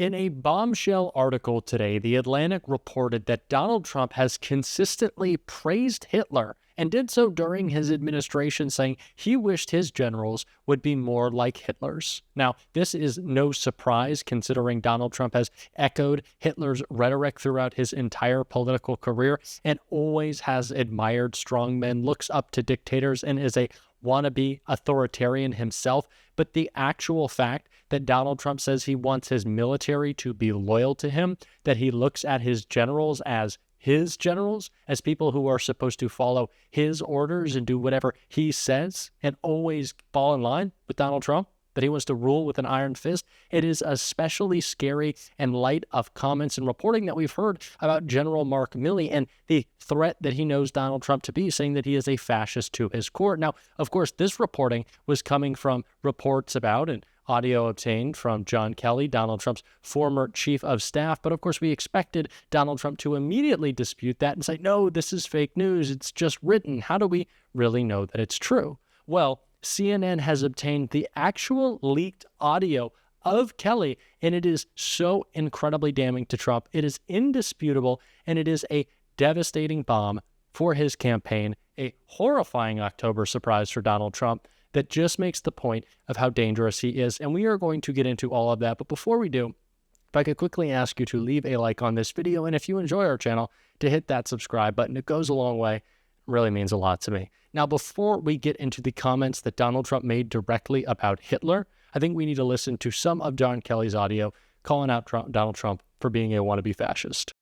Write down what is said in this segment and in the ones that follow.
In a bombshell article today, The Atlantic reported that Donald Trump has consistently praised Hitler and did so during his administration, saying he wished his generals would be more like Hitler's. Now, this is no surprise considering Donald Trump has echoed Hitler's rhetoric throughout his entire political career and always has admired strongmen, looks up to dictators, and is a wannabe authoritarian himself. But the actual fact that Donald Trump says he wants his military to be loyal to him, that he looks at his generals as his generals, as people who are supposed to follow his orders and do whatever he says and always fall in line with Donald Trump, that he wants to rule with an iron fist, it is especially scary in light of comments and reporting that we've heard about General Mark Milley and the threat that he knows Donald Trump to be, saying that he is a fascist to his core. Now, of course, this reporting was coming from reports about and audio obtained from John Kelly, Donald Trump's former chief of staff. But of course, we expected Donald Trump to immediately dispute that and say, no, this is fake news. It's just written. How do we really know that it's true? Well, CNN has obtained the actual leaked audio of Kelly, and it is so incredibly damning to Trump. It is indisputable, and it is a devastating bomb for his campaign, a horrifying October surprise for Donald Trump that just makes the point of how dangerous he is. And we are going to get into all of that. But before we do, if I could quickly ask you to leave a like on this video, and if you enjoy our channel, to hit that subscribe button. It goes a long way. It really means a lot to me. Now, before we get into the comments that Donald Trump made directly about Hitler, I think we need to listen to some of John Kelly's audio calling out Donald Trump for being a wannabe fascist.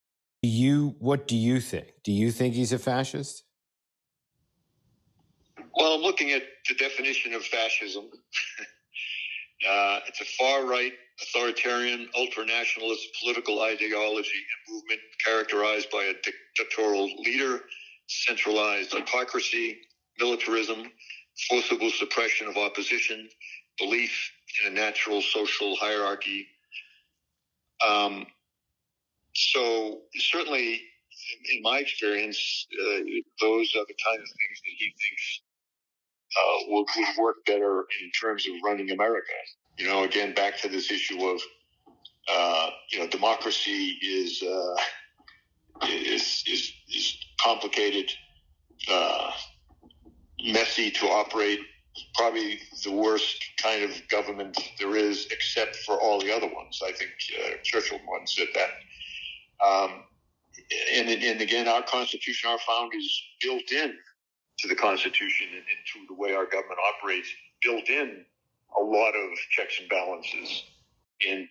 What do you think? Do you think he's a fascist? Well, I'm looking at the definition of fascism. It's a far-right, authoritarian, ultranationalist political ideology and movement characterized by a dictatorial leader, centralized autocracy, militarism, forcible suppression of opposition, belief in a natural social hierarchy. So certainly, in my experience, those are the kind of things that he thinks would work better in terms of running America. You know, again, back to this issue of, democracy is complicated, messy to operate, probably the worst kind of government there is, except for all the other ones. I think Churchill once said that. And again, our Constitution, our founders built in to the Constitution and to the way our government operates, built in a lot of checks and balances, and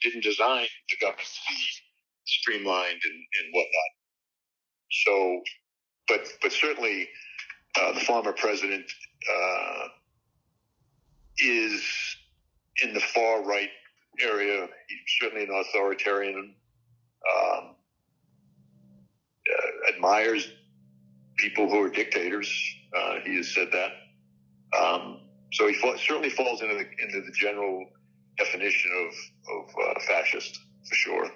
didn't design the government to be streamlined and whatnot. So, but certainly the former president is in the far right area. He's certainly an authoritarian. Admires people who are dictators. He has said that. So he certainly falls into the general definition of fascist, for sure.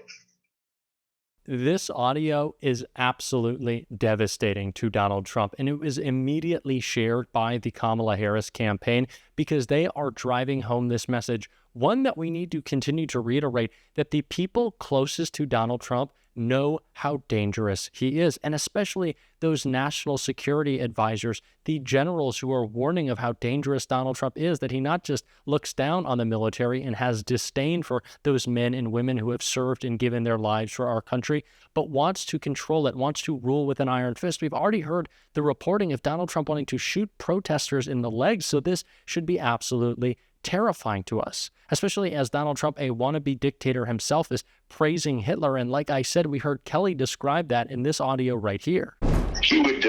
This audio is absolutely devastating to Donald Trump, and it was immediately shared by the Kamala Harris campaign because they are driving home this message, one that we need to continue to reiterate, that the people closest to Donald Trump know how dangerous he is, and especially those national security advisors, the generals who are warning of how dangerous Donald Trump is, that he not just looks down on the military and has disdain for those men and women who have served and given their lives for our country, but wants to control it, wants to rule with an iron fist. We've already heard the reporting of Donald Trump wanting to shoot protesters in the legs, so this should be absolutely terrifying to us, especially as Donald Trump, a wannabe dictator himself, is praising Hitler. And like I said, we heard Kelly describe that in this audio right here. He would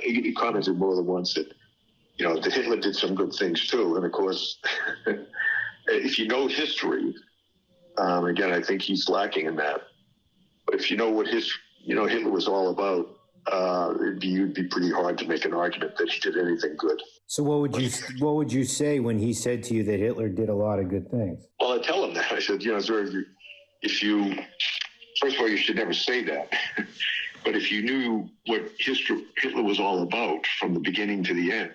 he commented more than once that, that Hitler did some good things too. And of course, if you know history, again, I think he's lacking in that. But if you know what Hitler was all about, it'd be pretty hard to make an argument that he did anything good. So what would you say when he said to you that Hitler did a lot of good things? Well, I tell him that. I said, sir, first of all, you should never say that. But if you knew what Hitler was all about from the beginning to the end,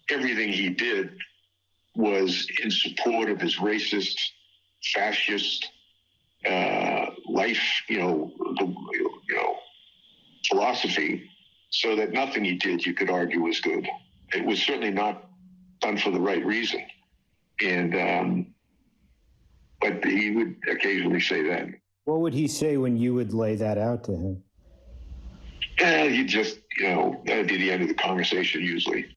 everything he did was in support of his racist, fascist life, philosophy, so that nothing he did, you could argue, was good. It was certainly not done for the right reason. And but he would occasionally say that. What would he say when you would lay that out to him? You just, that'd be the end of the conversation usually.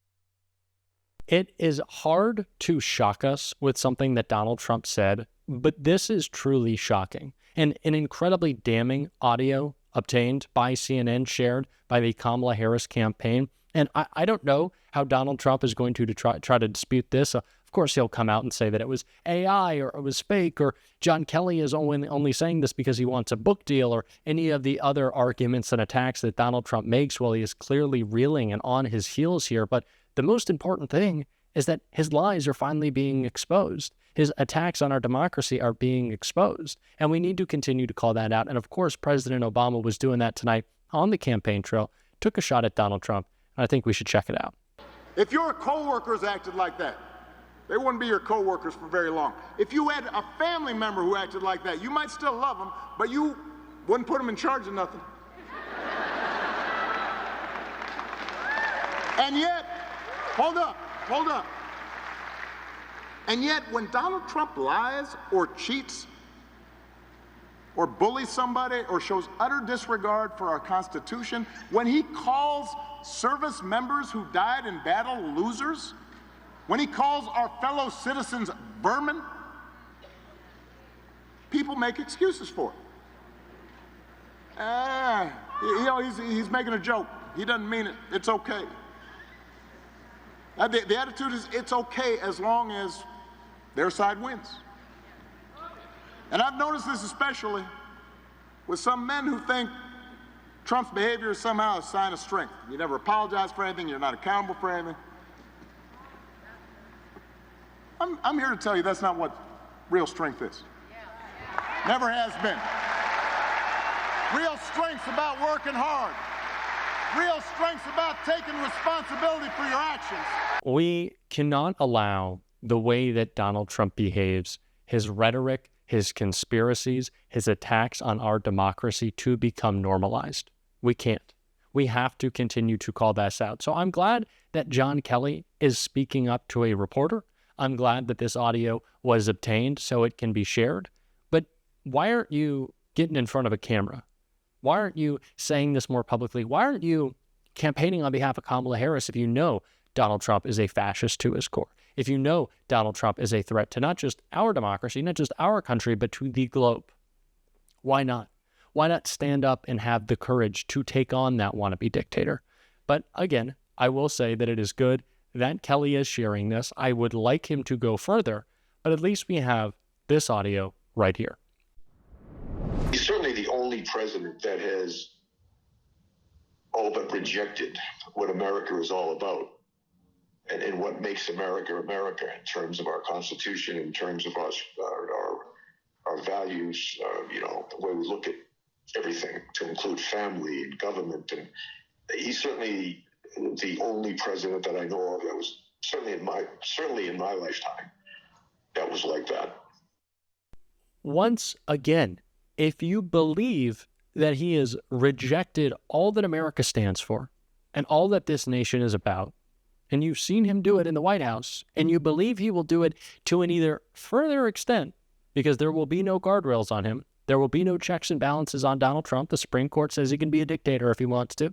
It is hard to shock us with something that Donald Trump said, but this is truly shocking. And an incredibly damning audio obtained by CNN, shared by the Kamala Harris campaign. And I don't know how Donald Trump is going to try to dispute this. Of course, he'll come out and say that it was AI or it was fake, or John Kelly is only saying this because he wants a book deal, or any of the other arguments and attacks that Donald Trump makes while he is clearly reeling and on his heels here. But the most important thing is that his lies are finally being exposed. His attacks on our democracy are being exposed. And we need to continue to call that out. And of course, President Obama was doing that tonight on the campaign trail, took a shot at Donald Trump. And I think we should check it out. If your coworkers acted like that, they wouldn't be your coworkers for very long. If you had a family member who acted like that, you might still love them, but you wouldn't put them in charge of nothing. And yet, hold up. And yet, when Donald Trump lies or cheats or bullies somebody or shows utter disregard for our Constitution, when he calls service members who died in battle losers, when he calls our fellow citizens vermin, people make excuses for it. He's making a joke. He doesn't mean it. It's okay. The attitude is it's okay as long as their side wins. And I've noticed this especially with some men who think Trump's behavior is somehow a sign of strength. You never apologize for anything. You're not accountable for anything. I'm here to tell you that's not what real strength is. Never has been. Real strength's about working hard. Real strength's about taking responsibility for your actions. We cannot allow the way that Donald Trump behaves, his rhetoric, his conspiracies, his attacks on our democracy to become normalized. We can't. We have to continue to call this out. So I'm glad that John Kelly is speaking up to a reporter. I'm glad that this audio was obtained so it can be shared. But why aren't you getting in front of a camera? Why aren't you saying this more publicly? Why aren't you campaigning on behalf of Kamala Harris if you know Donald Trump is a fascist to his core? If you know Donald Trump is a threat to not just our democracy, not just our country, but to the globe? Why not? Why not stand up and have the courage to take on that wannabe dictator? But again, I will say that it is good that Kelly is sharing this. I would like him to go further, but at least we have this audio right here. He's certainly the only president that has all but rejected what America is all about and what makes America America in terms of our Constitution, in terms of our values, the way we look at everything, to include family and government. And he's certainly the only president that I know of that was certainly in my lifetime that was like that. Once again, if you believe that he has rejected all that America stands for and all that this nation is about, and you've seen him do it in the White House, and you believe he will do it to an either further extent, because there will be no guardrails on him, there will be no checks and balances on Donald Trump. The Supreme Court says he can be a dictator if he wants to.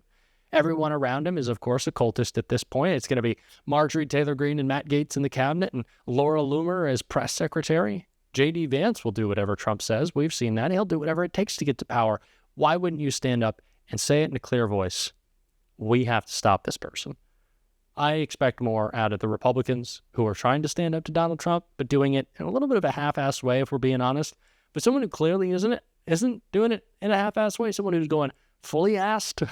Everyone around him is, of course, a cultist at this point. It's going to be Marjorie Taylor Greene and Matt Gaetz in the cabinet, and Laura Loomer as press secretary. J.D. Vance will do whatever Trump says. We've seen that. He'll do whatever it takes to get to power. Why wouldn't you stand up and say it in a clear voice? We have to stop this person. I expect more out of the Republicans who are trying to stand up to Donald Trump, but doing it in a little bit of a half-assed way, if we're being honest. But someone who clearly isn't doing it in a half-assed way, someone who's going fully assed,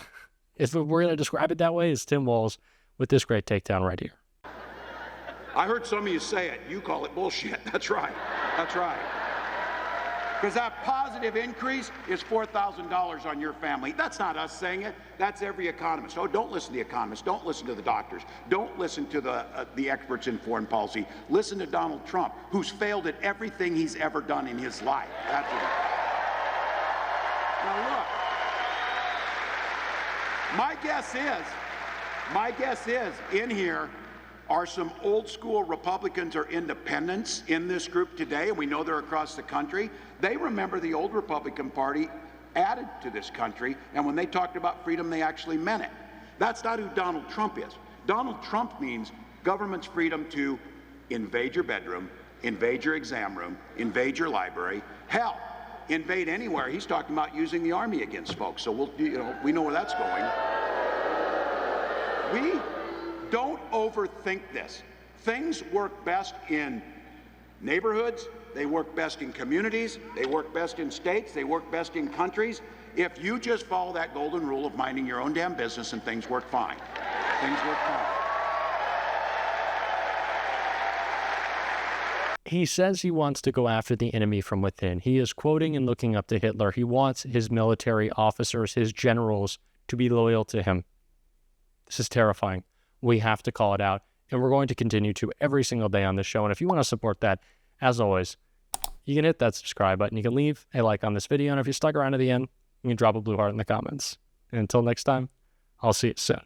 if we're going to describe it that way, is Tim Walz with this great takedown right here. I heard some of you say it. You call it bullshit. That's right. That's right. Because that positive increase is $4,000 on your family. That's not us saying it. That's every economist. Oh, don't listen to the economists. Don't listen to the doctors. Don't listen to the experts in foreign policy. Listen to Donald Trump, who's failed at everything he's ever done in his life. That's it. Now look, my guess is in here are some old school Republicans or independents in this group today, and we know they're across the country. They remember the old Republican Party added to this country, and when they talked about freedom, they actually meant it. That's not who Donald Trump is. Donald Trump means government's freedom to invade your bedroom, invade your exam room, invade your library, hell, invade anywhere. He's talking about using the army against folks, so we know where that's going. We don't overthink this. Things work best in neighborhoods, they work best in communities, they work best in states, they work best in countries. If you just follow that golden rule of minding your own damn business, and things work fine. Things work fine. He says he wants to go after the enemy from within. He is quoting and looking up to Hitler. He wants his military officers, his generals, to be loyal to him. This is terrifying. We have to call it out, and we're going to continue to every single day on this show. And if you want to support that, as always, you can hit that subscribe button. You can leave a like on this video, and if you stuck around to the end, you can drop a blue heart in the comments. And until next time, I'll see you soon.